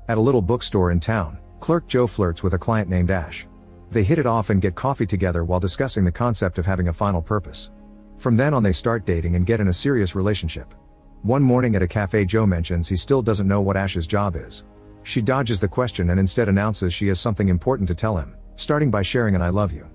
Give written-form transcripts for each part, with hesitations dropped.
At a little bookstore in town, clerk Joe flirts with a client named Ash. They hit it off and get coffee together while discussing the concept of having a final purpose. From then on they start dating and get in a serious relationship. One morning at a cafe, Joe mentions he still doesn't know what Ash's job is. She dodges the question and instead announces she has something important to tell him, starting by sharing an "I love you."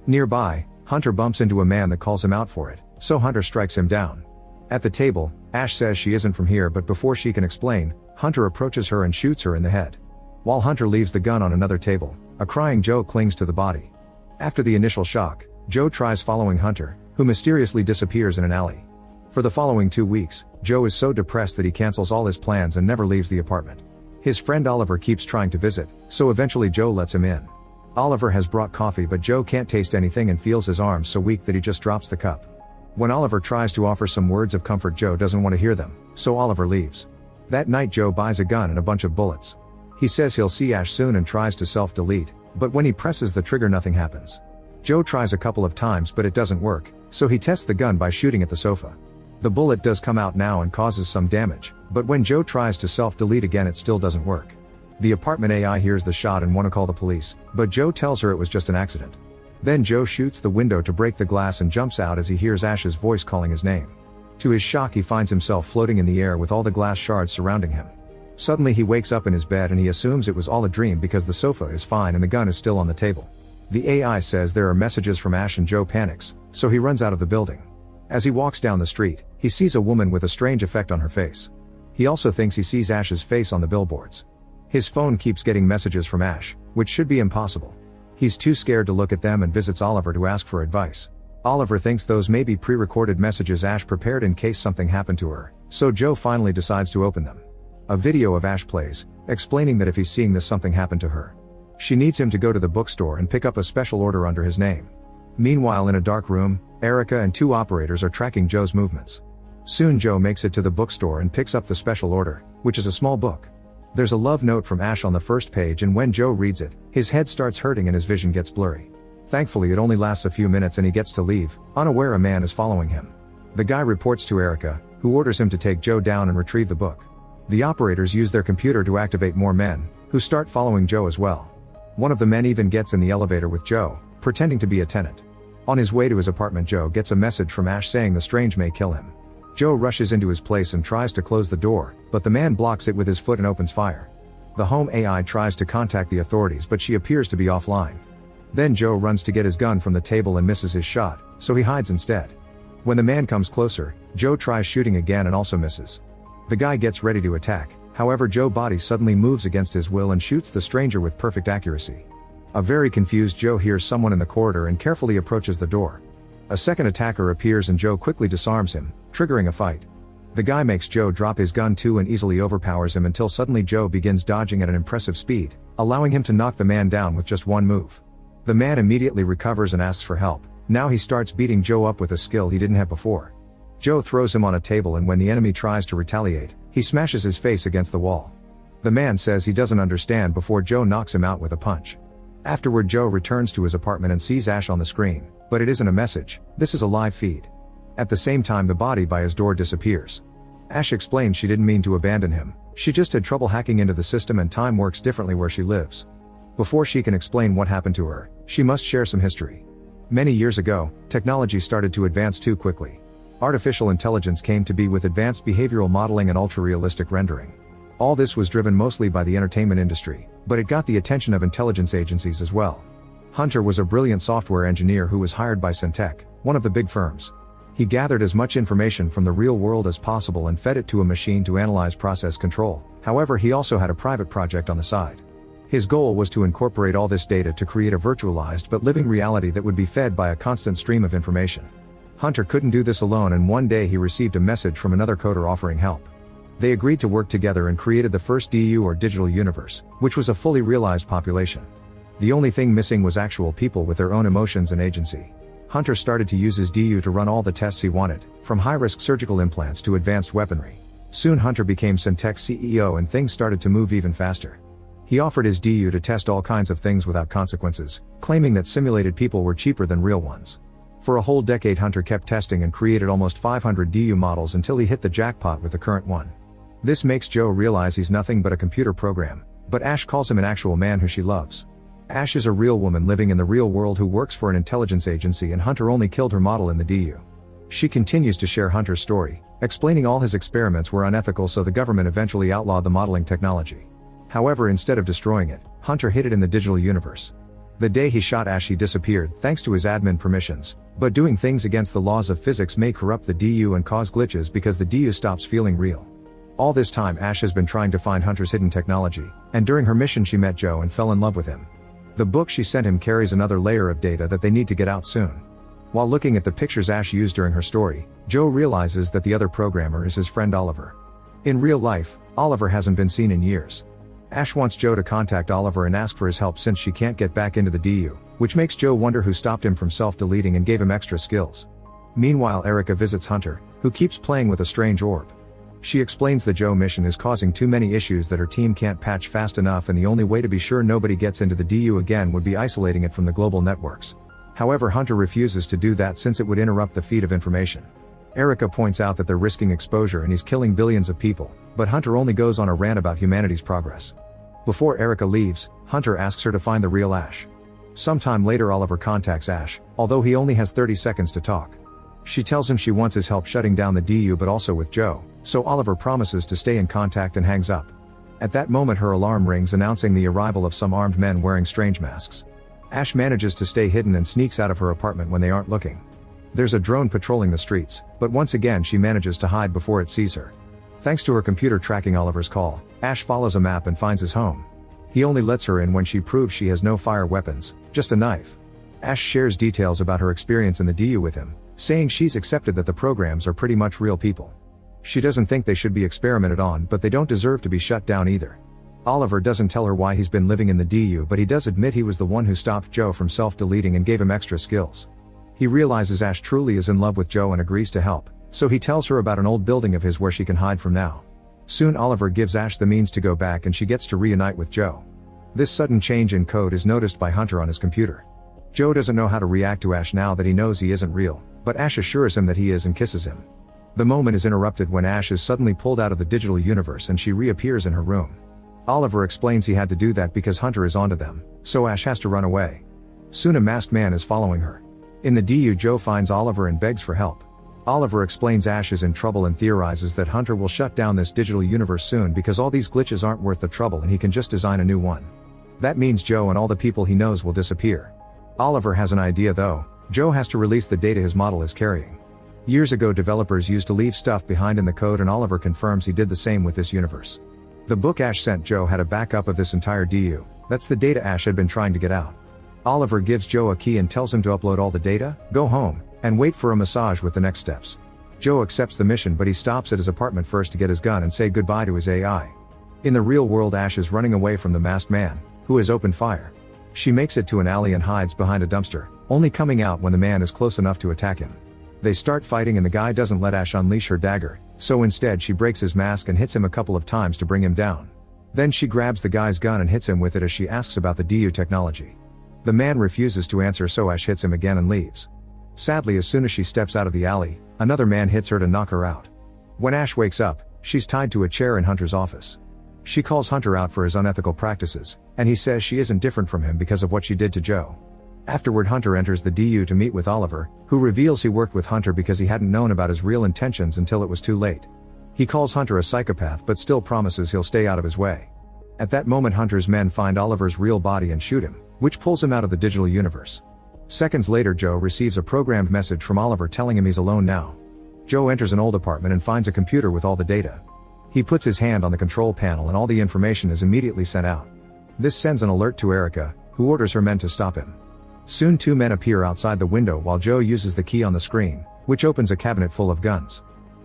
Nearby, Hunter bumps into a man that calls him out for it, so Hunter strikes him down. At the table, Ash says she isn't from here, but before she can explain, Hunter approaches her and shoots her in the head. While Hunter leaves the gun on another table, a crying Joe clings to the body. After the initial shock, Joe tries following Hunter, who mysteriously disappears in an alley. For the following 2 weeks, Joe is so depressed that he cancels all his plans and never leaves the apartment. His friend Oliver keeps trying to visit, so eventually Joe lets him in. Oliver has brought coffee, but Joe can't taste anything and feels his arms so weak that he just drops the cup. When Oliver tries to offer some words of comfort, Joe doesn't want to hear them, so Oliver leaves. That night Joe buys a gun and a bunch of bullets. He says he'll see Ash soon and tries to self-delete, but when he presses the trigger nothing happens. Joe tries a couple of times but it doesn't work, so he tests the gun by shooting at the sofa. The bullet does come out now and causes some damage, but when Joe tries to self-delete again it still doesn't work. The apartment AI hears the shot and want to call the police, but Joe tells her it was just an accident. Then Joe shoots the window to break the glass and jumps out as he hears Ash's voice calling his name. To his shock he finds himself floating in the air with all the glass shards surrounding him. Suddenly he wakes up in his bed and he assumes it was all a dream because the sofa is fine and the gun is still on the table. The AI says there are messages from Ash and Joe panics, so he runs out of the building. As he walks down the street, he sees a woman with a strange effect on her face. He also thinks he sees Ash's face on the billboards. His phone keeps getting messages from Ash, which should be impossible. He's too scared to look at them and visits Oliver to ask for advice. Oliver thinks those may be pre-recorded messages Ash prepared in case something happened to her, so Joe finally decides to open them. A video of Ash plays, explaining that if he's seeing this something happened to her. She needs him to go to the bookstore and pick up a special order under his name. Meanwhile in a dark room, Erica and 2 operators are tracking Joe's movements. Soon Joe makes it to the bookstore and picks up the special order, which is a small book. There's a love note from Ash on the first page and when Joe reads it, his head starts hurting and his vision gets blurry. Thankfully it only lasts a few minutes and he gets to leave, unaware a man is following him. The guy reports to Erica, who orders him to take Joe down and retrieve the book. The operators use their computer to activate more men, who start following Joe as well. One of the men even gets in the elevator with Joe, pretending to be a tenant. On his way to his apartment Joe gets a message from Ash saying the strange may kill him. Joe rushes into his place and tries to close the door, but the man blocks it with his foot and opens fire. The home AI tries to contact the authorities but she appears to be offline. Then Joe runs to get his gun from the table and misses his shot, so he hides instead. When the man comes closer, Joe tries shooting again and also misses. The guy gets ready to attack, however Joe's body suddenly moves against his will and shoots the stranger with perfect accuracy. A very confused Joe hears someone in the corridor and carefully approaches the door. A second attacker appears and Joe quickly disarms him, triggering a fight. The guy makes Joe drop his gun too and easily overpowers him until suddenly Joe begins dodging at an impressive speed, allowing him to knock the man down with just one move. The man immediately recovers and asks for help. Now he starts beating Joe up with a skill he didn't have before. Joe throws him on a table and when the enemy tries to retaliate, he smashes his face against the wall. The man says he doesn't understand before Joe knocks him out with a punch. Afterward Joe returns to his apartment and sees Ash on the screen, but it isn't a message, this is a live feed. At the same time the body by his door disappears. Ash explains she didn't mean to abandon him, she just had trouble hacking into the system and time works differently where she lives. Before she can explain what happened to her, she must share some history. Many years ago, technology started to advance too quickly. Artificial intelligence came to be with advanced behavioral modeling and ultra-realistic rendering. All this was driven mostly by the entertainment industry, but it got the attention of intelligence agencies as well. Hunter was a brilliant software engineer who was hired by Syntec, one of the big firms. He gathered as much information from the real world as possible and fed it to a machine to analyze process control. However, he also had a private project on the side. His goal was to incorporate all this data to create a virtualized but living reality that would be fed by a constant stream of information. Hunter couldn't do this alone and one day he received a message from another coder offering help. They agreed to work together and created the first DU or digital universe, which was a fully realized population. The only thing missing was actual people with their own emotions and agency. Hunter started to use his DU to run all the tests he wanted, from high-risk surgical implants to advanced weaponry. Soon Hunter became Syntec's CEO and things started to move even faster. He offered his DU to test all kinds of things without consequences, claiming that simulated people were cheaper than real ones. For a whole decade Hunter kept testing and created almost 500 DU models until he hit the jackpot with the current one. This makes Joe realize he's nothing but a computer program, But Ash calls him an actual man who she loves. Ash is a real woman living in the real world who works for an intelligence agency, and Hunter only killed her model in the DU. She continues to share Hunter's story, explaining all his experiments were unethical, so the government eventually outlawed the modeling technology. However, instead of destroying it, Hunter hid it in the digital universe. The day he shot Ash, he disappeared thanks to his admin permissions, but doing things against the laws of physics may corrupt the DU and cause glitches because the DU stops feeling real. All this time Ash has been trying to find Hunter's hidden technology, and during her mission she met Joe and fell in love with him. The book she sent him carries another layer of data that they need to get out soon. While looking at the pictures Ash used during her story, Joe realizes that the other programmer is his friend Oliver. In real life, Oliver hasn't been seen in years. Ash wants Joe to contact Oliver and ask for his help since she can't get back into the DU, which makes Joe wonder who stopped him from self-deleting and gave him extra skills. Meanwhile, Erica visits Hunter, who keeps playing with a strange orb. She explains the Joe mission is causing too many issues that her team can't patch fast enough, and the only way to be sure nobody gets into the DU again would be isolating it from the global networks. However, Hunter refuses to do that since it would interrupt the feed of information. Erica points out that they're risking exposure and he's killing billions of people, but Hunter only goes on a rant about humanity's progress. Before Erica leaves, Hunter asks her to find the real Ash. Sometime later Oliver contacts Ash, although he only has 30 seconds to talk. She tells him she wants his help shutting down the DU but also with Joe, so Oliver promises to stay in contact and hangs up. At that moment her alarm rings announcing the arrival of some armed men wearing strange masks. Ash manages to stay hidden and sneaks out of her apartment when they aren't looking. There's a drone patrolling the streets, but once again she manages to hide before it sees her. Thanks to her computer tracking Oliver's call, Ash follows a map and finds his home. He only lets her in when she proves she has no fire weapons, just a knife. Ash shares details about her experience in the DU with him, saying she's accepted that the programs are pretty much real people. She doesn't think they should be experimented on, but they don't deserve to be shut down either. Oliver doesn't tell her why he's been living in the DU, but he does admit he was the one who stopped Joe from self-deleting and gave him extra skills. He realizes Ash truly is in love with Joe and agrees to help, so he tells her about an old building of his where she can hide from now. Soon Oliver gives Ash the means to go back and she gets to reunite with Joe. This sudden change in code is noticed by Hunter on his computer. Joe doesn't know how to react to Ash now that he knows he isn't real, but Ash assures him that he is and kisses him. The moment is interrupted when Ash is suddenly pulled out of the digital universe and she reappears in her room. Oliver explains he had to do that because Hunter is onto them, so Ash has to run away. Soon a masked man is following her. In the DU, Joe finds Oliver and begs for help. Oliver explains Ash is in trouble and theorizes that Hunter will shut down this digital universe soon because all these glitches aren't worth the trouble and he can just design a new one. That means Joe and all the people he knows will disappear. Oliver has an idea though. Joe has to release the data his model is carrying. Years ago developers used to leave stuff behind in the code, and Oliver confirms he did the same with this universe. The book Ash sent Joe had a backup of this entire DU. That's the data Ash had been trying to get out. Oliver gives Joe a key and tells him to upload all the data, go home, and wait for a massage with the next steps. Joe accepts the mission, but he stops at his apartment first to get his gun and say goodbye to his AI. In the real world, Ash is running away from the masked man, who has opened fire. She makes it to an alley and hides behind a dumpster, only coming out when the man is close enough to attack him. They start fighting and the guy doesn't let Ash unleash her dagger, so instead she breaks his mask and hits him a couple of times to bring him down. Then she grabs the guy's gun and hits him with it as she asks about the DU technology. The man refuses to answer, so Ash hits him again and leaves. Sadly, as soon as she steps out of the alley, another man hits her to knock her out. When Ash wakes up, she's tied to a chair in Hunter's office. She calls Hunter out for his unethical practices, and he says she isn't different from him because of what she did to Joe. Afterward, Hunter enters the DU to meet with Oliver, who reveals he worked with Hunter because he hadn't known about his real intentions until it was too late. He calls Hunter a psychopath but still promises he'll stay out of his way. At that moment, Hunter's men find Oliver's real body and shoot him, which pulls him out of the digital universe. Seconds later, Joe receives a programmed message from Oliver telling him he's alone now. Joe enters an old apartment and finds a computer with all the data. He puts his hand on the control panel and all the information is immediately sent out. This sends an alert to Erica, who orders her men to stop him. Soon 2 men appear outside the window while Joe uses the key on the screen, which opens a cabinet full of guns.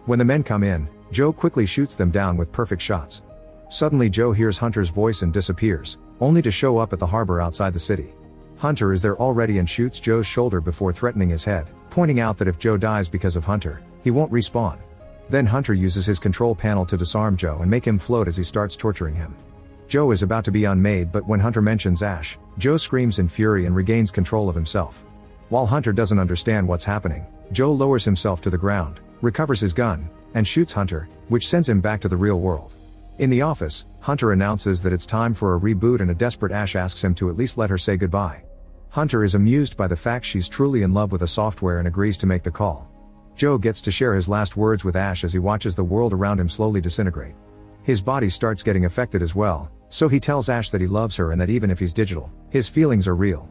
When the men come in, Joe quickly shoots them down with perfect shots. Suddenly Joe hears Hunter's voice and disappears, only to show up at the harbor outside the city. Hunter is there already and shoots Joe's shoulder before threatening his head, pointing out that if Joe dies because of Hunter, he won't respawn. Then Hunter uses his control panel to disarm Joe and make him float as he starts torturing him. Joe is about to be unmade, but when Hunter mentions Ash, Joe screams in fury and regains control of himself. While Hunter doesn't understand what's happening, Joe lowers himself to the ground, recovers his gun, and shoots Hunter, which sends him back to the real world. In the office, Hunter announces that it's time for a reboot and a desperate Ash asks him to at least let her say goodbye. Hunter is amused by the fact she's truly in love with the software and agrees to make the call. Joe gets to share his last words with Ash as he watches the world around him slowly disintegrate. His body starts getting affected as well, so he tells Ash that he loves her and that even if he's digital, his feelings are real.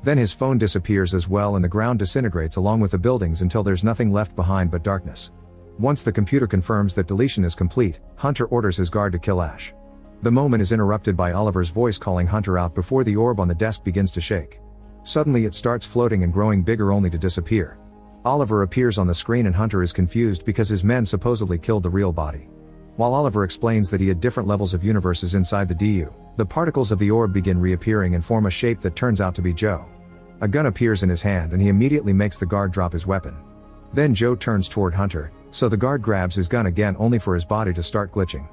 Then his phone disappears as well and the ground disintegrates along with the buildings until there's nothing left behind but darkness. Once the computer confirms that deletion is complete, Hunter orders his guard to kill Ash. The moment is interrupted by Oliver's voice calling Hunter out before the orb on the desk begins to shake. Suddenly it starts floating and growing bigger only to disappear. Oliver appears on the screen and Hunter is confused because his men supposedly killed the real body. While Oliver explains that he had different levels of universes inside the DU, the particles of the orb begin reappearing and form a shape that turns out to be Joe. A gun appears in his hand and he immediately makes the guard drop his weapon. Then Joe turns toward Hunter, so the guard grabs his gun again only for his body to start glitching.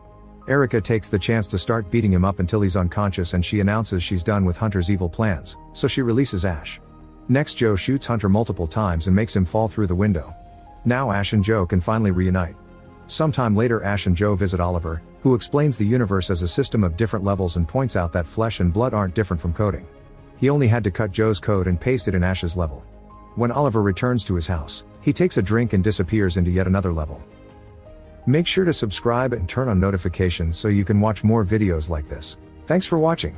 Erica takes the chance to start beating him up until he's unconscious and she announces she's done with Hunter's evil plans, so she releases Ash. Next Joe shoots Hunter multiple times and makes him fall through the window. Now Ash and Joe can finally reunite. Sometime later Ash and Joe visit Oliver, who explains the universe as a system of different levels and points out that flesh and blood aren't different from coding. He only had to cut Joe's code and paste it in Ash's level. When Oliver returns to his house, he takes a drink and disappears into yet another level. Make sure to subscribe and turn on notifications so you can watch more videos like this. Thanks for watching.